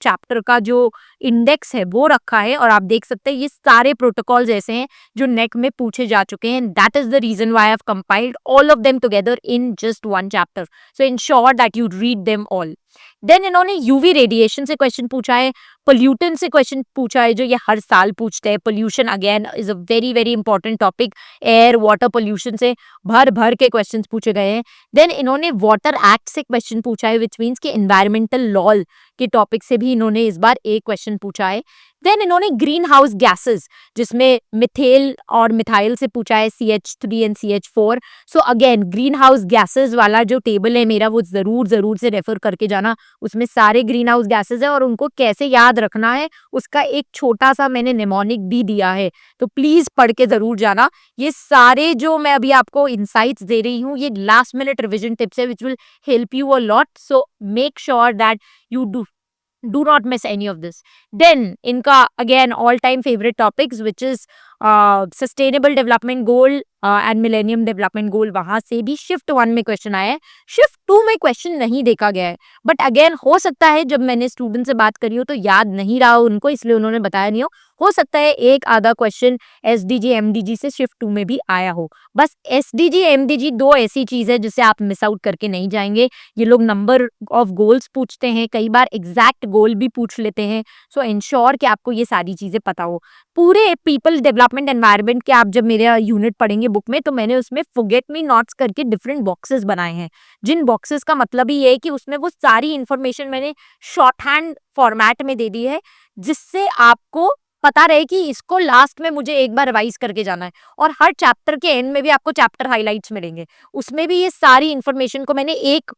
चैप्टर का जो इंडेक्स है वो रखा है, और आप देख सकते हैं ये सारे प्रोटोकॉल्स ऐसे हैं जो नेक में पूछे जा चुके हैं। That is the reason why I have compiled all of them together in just one chapter, so ensure that you read them all. Then इन्होंने यूवी रेडिएशन से क्वेश्चन पूछा है, पोल्यूटेंट से क्वेश्चन पूछा है, जो ये हर साल पूछते हैं। Pollution again is a very very important topic. Air water pollution से भर भर के क्वेश्चन पूछे गए हैं। देन इन्होंने वाटर एक्ट से क्वेश्चन पूछा है, विच मीन्स कि एनवायरमेंटल लॉ के टॉपिक से भी इन्होंने इस बार एक क्वेश्चन पूछा है। देन इन्होंने ग्रीन हाउस गैसेस, जिसमें मिथेल और मिथाइल से पूछा है, CH3 and CH4। So again green house gases वाला जो टेबल है मेरा, वो जरूर जरूर से रेफर करके जाना। उसमें सारे ग्रीन हाउस गैसेस है और उनको कैसे याद रखना है उसका एक छोटा सा मैंने निमोनिक भी दिया है, तो प्लीज पढ़ के जरूर जाना। ये सारे जो मैं अभी आपको इंसाइट्स दे रही हूँ, ये लास्ट मिनट रिविजन टिप्स है, which will help you a lot. So make sure that you do not miss any of this. Then इनका again all time favorite topics, which is sustainable development goal and millennium development goal, वहां से भी shift 1 में question आया है। Shift 2 में question नहीं देखा गया है, बट अगेन हो सकता है जब मैंने स्टूडेंट से बात करी हो तो याद नहीं रहा हो उनको, इसलिए उन्होंने बताया नहीं हो सकता है एक आधा क्वेश्चन SDG MDG से शिफ्ट 2 में भी आया हो। बस SDG MDG दो ऐसी चीज है जिसे आप मिस आउट करके नहीं जाएंगे। ये लोग नंबर ऑफ गोल्स पूछते हैं, कई बार एग्जैक्ट गोल भी पूछ लेते हैं। सो इंश्योर कि आपको ये सारी चीजें पता हो। पूरे पीपल डेवलपमेंट एनवायरनमेंट के आप जब मेरा यूनिट पढ़ेंगे बुक में, तो मैंने उसमें फॉरगेट मी नॉट्स करके डिफरेंट बॉक्सेस बनाए हैं, जिन बॉक्सेस का मतलब ही ये है कि उसमें वो सारी इंफॉर्मेशन मैंने शॉर्ट हैंड फॉर्मेट में दे दी है, जिससे आपको पता रहे कि इसको लास्ट में मुझे एक बार रिवाइज करके जाना है। और हर चैप्टर के एंड में भी आपको चैप्टर हाइलाइट्स मिलेंगे, उसमें भी ये सारी इंफॉर्मेशन को मैंने एक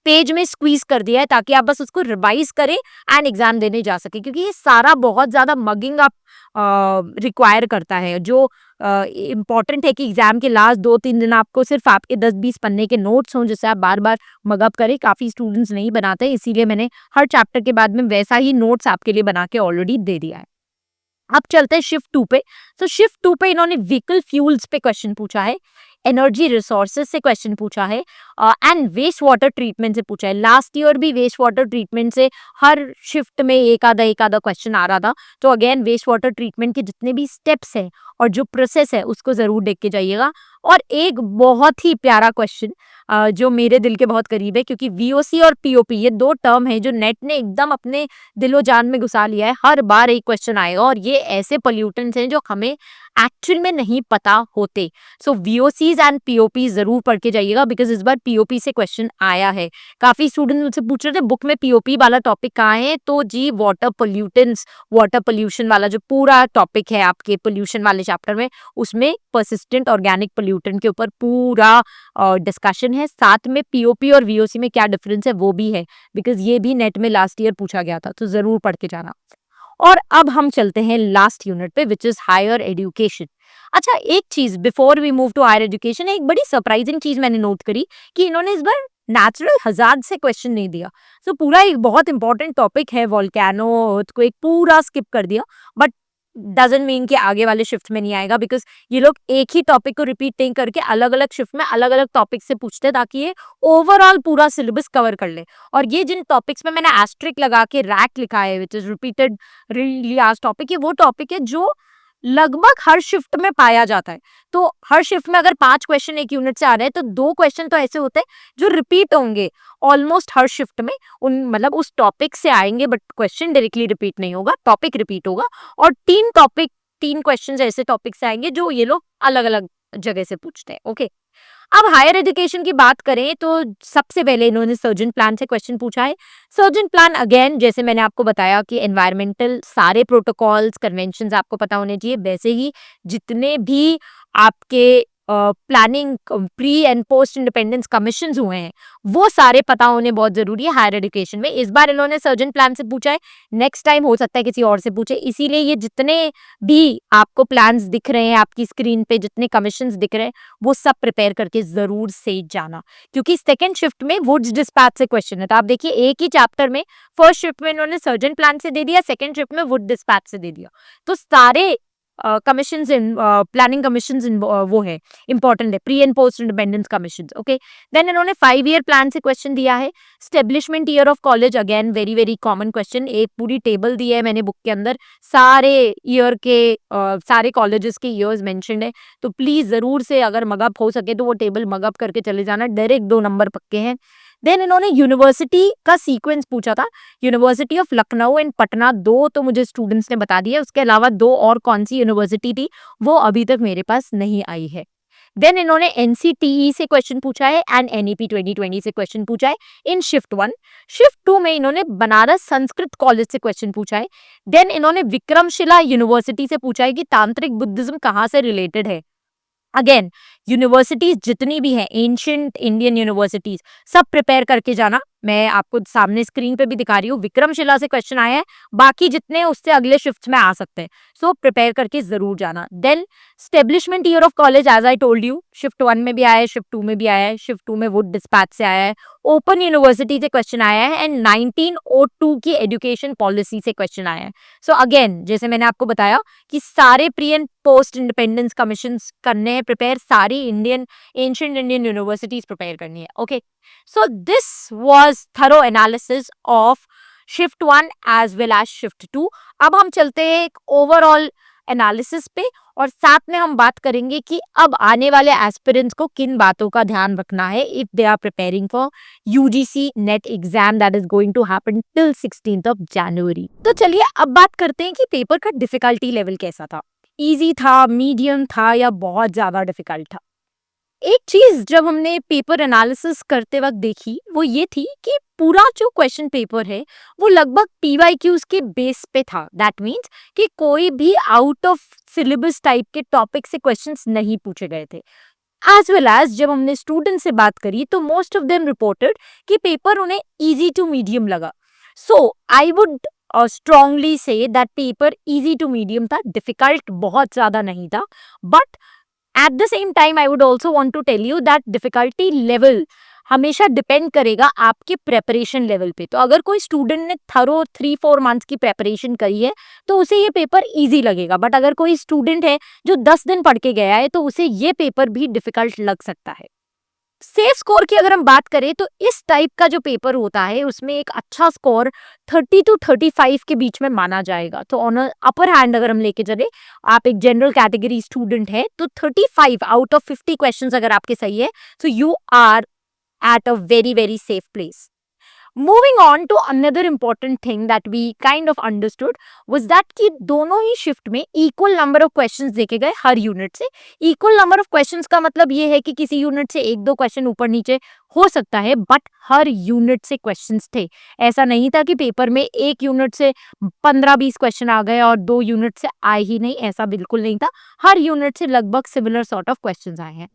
पेज में स्क्वीज कर दिया है, ताकि आप बस उसको रिवाइज करें एंड एग्जाम देने जा सके, क्योंकि ये सारा बहुत ज्यादा मगिंग आप रिक्वायर करता है, जो इम्पॉर्टेंट है कि एग्जाम के लास्ट 2-3 दिन आपको सिर्फ आपके 10-20 पन्ने के नोट्स हों, जिससे आप बार बार मगअप करें। काफी स्टूडेंट्स नहीं बनाते, इसीलिए मैंने हर चैप्टर के बाद में वैसा ही नोट्स आपके लिए बना के ऑलरेडी दे दिया है। अब चलते हैं शिफ्ट 2 पे। तो शिफ्ट 2 पे इन्होंने व्हीकल फ्यूल्स पे क्वेश्चन पूछा है, एनर्जी रिसोर्सेज से क्वेश्चन पूछा है, एंड वेस्ट वाटर ट्रीटमेंट से पूछा है। लास्ट ईयर भी वेस्ट वाटर ट्रीटमेंट से हर शिफ्ट में एक आधा क्वेश्चन आ रहा था। तो अगेन वेस्ट वाटर ट्रीटमेंट के जितने भी स्टेप्स हैं और जो प्रोसेस है उसको जरूर देख के जाइएगा। और एक बहुत ही प्यारा क्वेश्चन जो मेरे दिल के बहुत करीब है, क्योंकि वीओसी और पीओपी ये दो टर्म है जो नेट ने एकदम अपने दिलो जान में घुसा लिया है। हर बार एक क्वेश्चन आएगा और ये ऐसे पोल्यूटेंट्स हैं जो हमें एक्चुअल में नहीं पता होते। सो वीओसीज एंड पीओपी जरूर पढ़ के जाइएगा, बिकॉज इस बार पीओपी से क्वेश्चन आया है। काफी स्टूडेंट मुझसे पूछ रहे थे बुक में पीओपी वाला टॉपिक कहाँ है, तो जी वाटर पोल्यूटेंट्स, वाटर पोल्यूशन वाला जो पूरा टॉपिक है आपके पोल्यूशन वाले चैप्टर में, उसमें परसिस्टेंट ऑर्गेनिक पोल्यूटेंट के ऊपर पूरा डिस्कशन है। साथ में पीओपी और वीओसी में क्या डिफरेंस है वो भी है, बिकॉज ये भी नेट में लास्ट ईयर पूछा गया था, तो जरूर पढ़ के जाना। और अब हम चलते हैं लास्ट यूनिट पे, विच इज हायर एजुकेशन। अच्छा, एक चीज before we move to higher education, एक बड़ी सरप्राइजिंग चीज मैंने नोट करी कि इन्होंने इस बार नेचुरल हजार्ड से क्वेश्चन नहीं दिया। सो पूरा एक बहुत इंपॉर्टेंट टॉपिक है वोल्केनो, अर्थक्वेक, पूरा स्किप कर दिया। बट डजंट मीन कि आगे वाले शिफ्ट में नहीं आएगा, बिकॉज ये लोग एक ही टॉपिक को रिपीट नहीं करके अलग अलग शिफ्ट में अलग अलग टॉपिक से पूछते हैं, ताकि ये ओवरऑल पूरा सिलेबस कवर कर ले। और ये जिन टॉपिक्स में मैंने एस्ट्रिक लगा के रैक लिखा है, विच इज रिपीटेड रियली आज टॉपिक, ये वो टॉपिक है जो लगभग हर शिफ्ट में पाया जाता है। तो हर शिफ्ट में अगर 5 क्वेश्चन एक यूनिट से आ रहे हैं, तो 2 क्वेश्चन तो ऐसे होते हैं जो रिपीट होंगे ऑलमोस्ट हर शिफ्ट में, उन मतलब उस टॉपिक से आएंगे, बट क्वेश्चन डायरेक्टली रिपीट नहीं होगा, टॉपिक रिपीट होगा। और 3 क्वेश्चन ऐसे टॉपिक से आएंगे जो ये लोग अलग अलग जगह से पूछते हैं। ओके, अब हायर एजुकेशन की बात करें तो सबसे पहले इन्होंने सर्जन प्लान से क्वेश्चन पूछा है। सर्जन प्लान अगेन, जैसे मैंने आपको बताया कि एनवायरमेंटल सारे प्रोटोकॉल्स कन्वेंशंस आपको पता होने चाहिए, वैसे ही जितने भी आपके planning pre and post independence commissions हुए हैं वो सारे पता होने बहुत जरूरी है हायर एजुकेशन में। इस बार इन्होंने सर्जन प्लान से पूछा है, नेक्स्ट टाइम हो सकता है किसी और से पूछे, इसीलिए ये जितने भी आपको प्लान्स दिख रहे हैं आपकी स्क्रीन पे, जितने कमीशंस दिख रहे हैं, वो सब प्रिपेयर करके जरूर से जाना, क्योंकि सेकंड शिफ्ट में वुड्स डिस्पैच से क्वेश्चन है। तो आप देखिए एक ही चैप्टर में फर्स्ट शिफ्ट में इन्होंने सर्जन प्लान से दे दिया, सेकंड शिफ्ट में वुड डिस्पैच से दे दिया। तो सारे commissions in planning commissions in वो है इंपॉर्टेंट है, pre and post independence commissions. Okay, then इन्होंने 5 ईयर प्लान से क्वेश्चन दिया है। Establishment year of college, again very very common question, एक पूरी टेबल दी है मैंने बुक के अंदर, सारे ईयर के सारे कॉलेजेस के ईयर्स मेंशन्ड है, तो प्लीज जरूर से अगर मगअप हो सके तो वो टेबल मगअप करके चले जाना, डायरेक्ट 2 नंबर पक्के हैं। देन इन्होंने यूनिवर्सिटी का सीक्वेंस पूछा था, university of Lucknow and Patna, 2 तो मुझे स्टूडेंट्स ने बता दिया, उसके अलावा 2 और कौन सी यूनिवर्सिटी थी वो अभी तक मेरे पास नहीं आई है। देन इन्होंने एनसीटीई से क्वेश्चन पूछा है एंड एनईपी 2020 से क्वेश्चन पूछा है इन शिफ्ट 1। शिफ्ट 2 में इन्होंने बनारस संस्कृत कॉलेज से क्वेश्चन पूछा है। देन इन्होंने विक्रमशिला यूनिवर्सिटी से पूछा है कि तांत्रिक बुद्धिज्म कहाँ से रिलेटेड है। अगेन यूनिवर्सिटीज जितनी भी हैं एंशिएंट इंडियन यूनिवर्सिटीज सब प्रिपेयर करके जाना, मैं आपको सामने स्क्रीन पे भी दिखा रही हूँ, विक्रमशिला से क्वेश्चन आया है, बाकी जितने उससे अगले शिफ्ट में आ सकते हैं, सो प्रिपेयर करके जरूर जाना। Then establishment year of college, as I told you, shift 1 में भी आया है, शिफ्ट 2 में भी आया है, शिफ्ट 2 में वुड डिस्पैच से आया है, ओपन यूनिवर्सिटी से क्वेश्चन आया है एंड 1902 की एजुकेशन पॉलिसी से क्वेश्चन आया है। सो अगेन जैसे मैंने आपको बताया कि सारे pre and post independence commission करने हैं प्रिपेयर, सारी Indian ancient Indian universities prepare करनी है। Okay, so this was thorough analysis of shift 1 as well as shift 2। अब हम चलते हैं एक ओवरऑल एनालिसिस पे और साथ में हम बात करेंगे कि अब आने वाले एस्पिरेंट्स को किन बातों का ध्यान रखना है if they are preparing for UGC NET exam that is going to happen till 16th of January। तो चलिए अब बात करते हैं कि पेपर का डिफिकल्टी लेवल कैसा था, इजी था, मीडियम था या बहुत ज्यादा डिफिकल्ट था। एक चीज जब हमने पेपर एनालिसिस करते वक्त देखी वो ये थी कि पूरा जो क्वेश्चन पेपर है वो लगभग पीवाईक्यूज के बेस पे था। दैट मीन्स कि कोई भी आउट ऑफ सिलेबस टाइप के टॉपिक से क्वेश्चंस नहीं पूछे गए थे। एज वेल एज जब हमने स्टूडेंट से बात करी तो मोस्ट ऑफ देम रिपोर्टेड कि पेपर उन्हें इजी टू मीडियम लगा। So I would strongly say that paper easy to medium था, डिफिकल्ट बहुत ज्यादा नहीं था। But at the same time I would also want to tell you that difficulty level हमेशा depend करेगा आपके प्रेपरेशन लेवल पे। तो अगर कोई स्टूडेंट ने थरो 3-4 मंथ्स की प्रेपरेशन करी है तो उसे ये पेपर इजी लगेगा, बट अगर कोई स्टूडेंट है जो 10 दिन पढ़ के गया है तो उसे ये पेपर भी डिफिकल्ट लग सकता है। सेफ स्कोर की अगर हम बात करें तो इस टाइप का जो पेपर होता है उसमें एक अच्छा स्कोर 30 to 35 के बीच में माना जाएगा। तो ऑन अपर हैंड अगर हम लेके चले, आप एक जनरल कैटेगरी स्टूडेंट है तो 35 आउट ऑफ 50 क्वेश्चंस अगर आपके सही है तो you are at a very very safe place. Moving on to another important thing that we kind of understood was that कि दोनों ही शिफ्ट में इक्वल नंबर ऑफ क्वेश्चंस देखे गए हर यूनिट से। इक्वल नंबर ऑफ क्वेश्चंस का मतलब ये है कि किसी यूनिट से एक दो क्वेश्चन ऊपर नीचे हो सकता है, बट हर यूनिट से क्वेश्चंस थे। ऐसा नहीं था कि पेपर में एक यूनिट से 15-20 क्वेश्चन आ गए और दो यूनिट से आए ही नहीं, ऐसा बिल्कुल नहीं था। हर यूनिट से लगभग सिमिलर सॉर्ट ऑफ क्वेश्चंस आए हैं।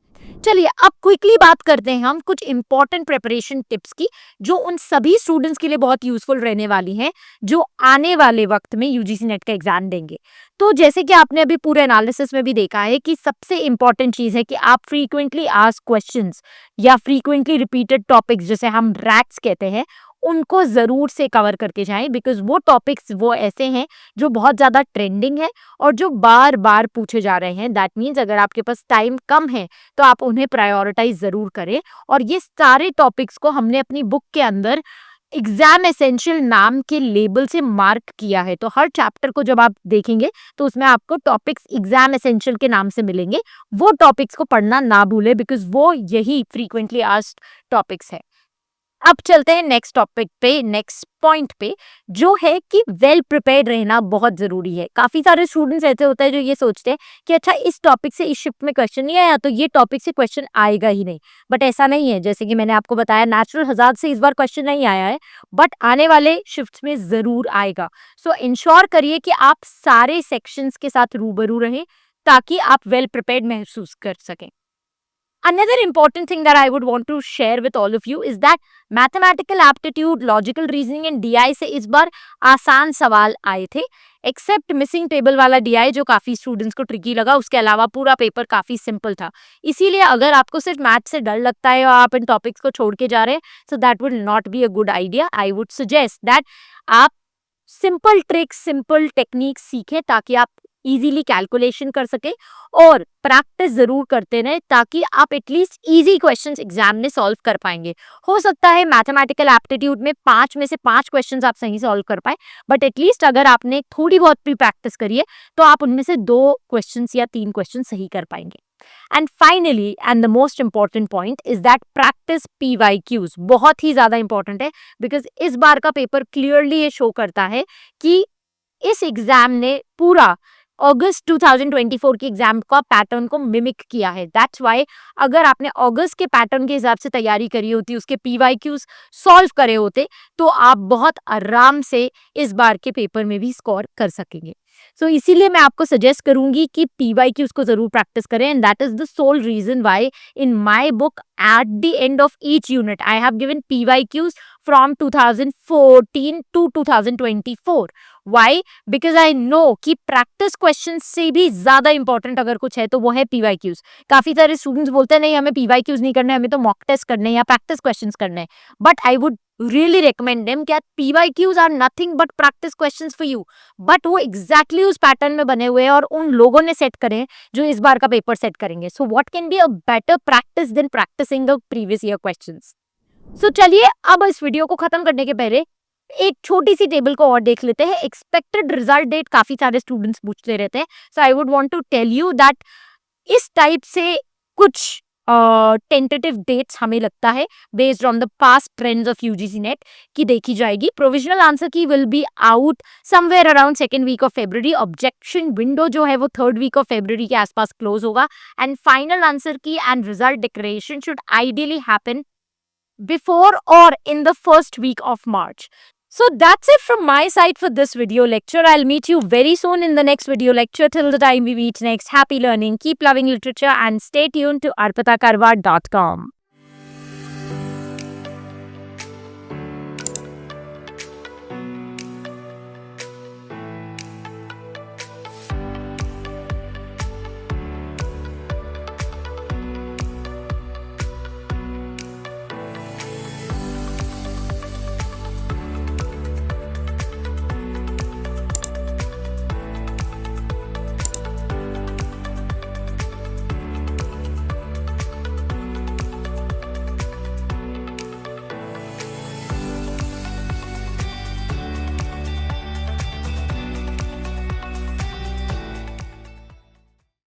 चलिए अब क्विकली बात करते हैं हम कुछ इंपॉर्टेंट प्रिपरेशन टिप्स की, जो उन सभी स्टूडेंट्स के लिए बहुत यूजफुल रहने वाली हैं जो आने वाले वक्त में यूजीसी नेट का एग्जाम देंगे। तो जैसे कि आपने अभी पूरे एनालिसिस में भी देखा है कि सबसे इंपॉर्टेंट चीज है कि आप फ्रीक्वेंटली आस्क्ड क्वेश्चंस या फ्रीक्वेंटली रिपीटेड टॉपिक्स, जैसे हम रैक्स कहते हैं, उनको जरूर से कवर करके जाएं, बिकॉज वो टॉपिक्स वो ऐसे हैं जो बहुत ज्यादा ट्रेंडिंग है और जो बार बार पूछे जा रहे हैं। दैट मीन्स अगर आपके पास टाइम कम है तो आप उन्हें प्रायोरिटाइज जरूर करें। और ये सारे टॉपिक्स को हमने अपनी बुक के अंदर एग्जाम एसेंशियल नाम के लेबल से मार्क किया है। तो हर चैप्टर को जब आप देखेंगे तो उसमें आपको टॉपिक्स एग्जाम एसेंशियल के नाम से मिलेंगे। वो टॉपिक्स को पढ़ना ना भूले, बिकॉज वो यही फ्रीक्वेंटली आस्क्ड टॉपिक्स है। अब चलते हैं नेक्स्ट टॉपिक पे, नेक्स्ट पॉइंट पे, जो है कि वेल प्रिपेयर्ड रहना बहुत जरूरी है। काफी सारे स्टूडेंट्स ऐसे होते हैं जो ये सोचते हैं कि अच्छा इस टॉपिक से इस शिफ्ट में क्वेश्चन नहीं आया तो ये टॉपिक से क्वेश्चन आएगा ही नहीं, बट ऐसा नहीं है। जैसे कि मैंने आपको बताया, नेचुरल हजार्ड से इस बार क्वेश्चन नहीं आया है, बट आने वाले शिफ्ट्स में जरूर आएगा। सो इंश्योर करिए कि आप सारे सेक्शंस के साथ रूबरू रहें ताकि आप वेल प्रिपेयर्ड महसूस कर सकें। Another important thing that I would want to share with all of you is that mathematical aptitude, logical reasoning and DI से इस बार आसान सवाल आए थे, एक्सेप्ट मिसिंग टेबल वाला DI जो काफी स्टूडेंट्स को ट्रिकी लगा। उसके अलावा पूरा पेपर काफी सिंपल था। इसीलिए अगर आपको सिर्फ मैथ से डर लगता है और आप इन टॉपिक्स को छोड़ के जा रहे हैं, so that would not be a good idea. I would suggest that आप सिंपल ट्रिक्स, सिंपल टेक्निक सीखें ताकि आप इजीली कैलकुलेशन कर सके और प्रैक्टिस जरूर करते रहे ताकि आप एटलीस्ट इजी क्वेश्चंस एग्जाम में सॉल्व कर पाएंगे। हो सकता है मैथमेटिकल एप्टीट्यूड में 5 में से 5 क्वेश्चंस आप सही सॉल्व कर पाए, बट एटलीस्ट अगर आपने थोड़ी बहुत भी प्रैक्टिस करी है तो आप उनमें से 2 क्वेश्चंस या 3 क्वेश्चन सही कर पाएंगे। And finally and the most important point is that practice PYQs बहुत ही ज्यादा इंपॉर्टेंट है, बिकॉज इस बार का पेपर क्लियरली ये शो करता है कि इस एग्जाम ने पूरा अगस्त 2024 के एग्जाम का पैटर्न को मिमिक किया है। दैट्स वाई अगर आपने अगस्त के पैटर्न के हिसाब से तैयारी करी होती, उसके PYQs सॉल्व करे होते, तो आप बहुत आराम से इस बार के पेपर में भी स्कोर कर सकेंगे। सो इसीलिए मैं आपको सजेस्ट करूंगी कि PYQs को जरूर प्रैक्टिस करें, and that is the sole reason why in my book at the end of each unit I have given PYQs from 2014 to 2024। Why? Because I know कि प्रैक्टिस क्वेश्चन से भी ज्यादा important अगर कुछ है तो वो है PYQs। काफी सारे स्टूडेंट्स बोलते हैं नहीं हमें PYQs नहीं करने, हमें तो मॉक टेस्ट करने हैं या प्रैक्टिस क्वेश्चंस करने हैं, but I would really recommend them कि PYQs are nothing but practice questions for you, but वो exactly उस पैटर्न में बने हुए हैं और उन लोगों ने सेट करे जो इस बार का पेपर सेट करेंगे। So what can be a better practice than practicing the previous year questions? So चलिए अब इस वीडियो को खत्म करने के पहले एक छोटी सी टेबल को और देख लेते हैं। एक्सपेक्टेड रिजल्ट डेट काफी सारे स्टूडेंट्स पूछते रहते हैं, so I would want to tell you that इस टाइप से कुछ टेंटेटिव डेट्स हमें लगता है based on the past trends of UGC NET की देखी जाएगी। Provisional answer key will be out somewhere around second week of February. Objection window जो है वो थर्ड वीक ऑफ फेब्रुवरी के आसपास क्लोज होगा, एंड फाइनल आंसर की and result declaration should ideally happen before or in the first week of March. So that's it from my side for this video lecture. I'll meet you very soon in the next video lecture. Till the time we meet next, happy learning, keep loving literature, and stay tuned to arpitakarwa.com.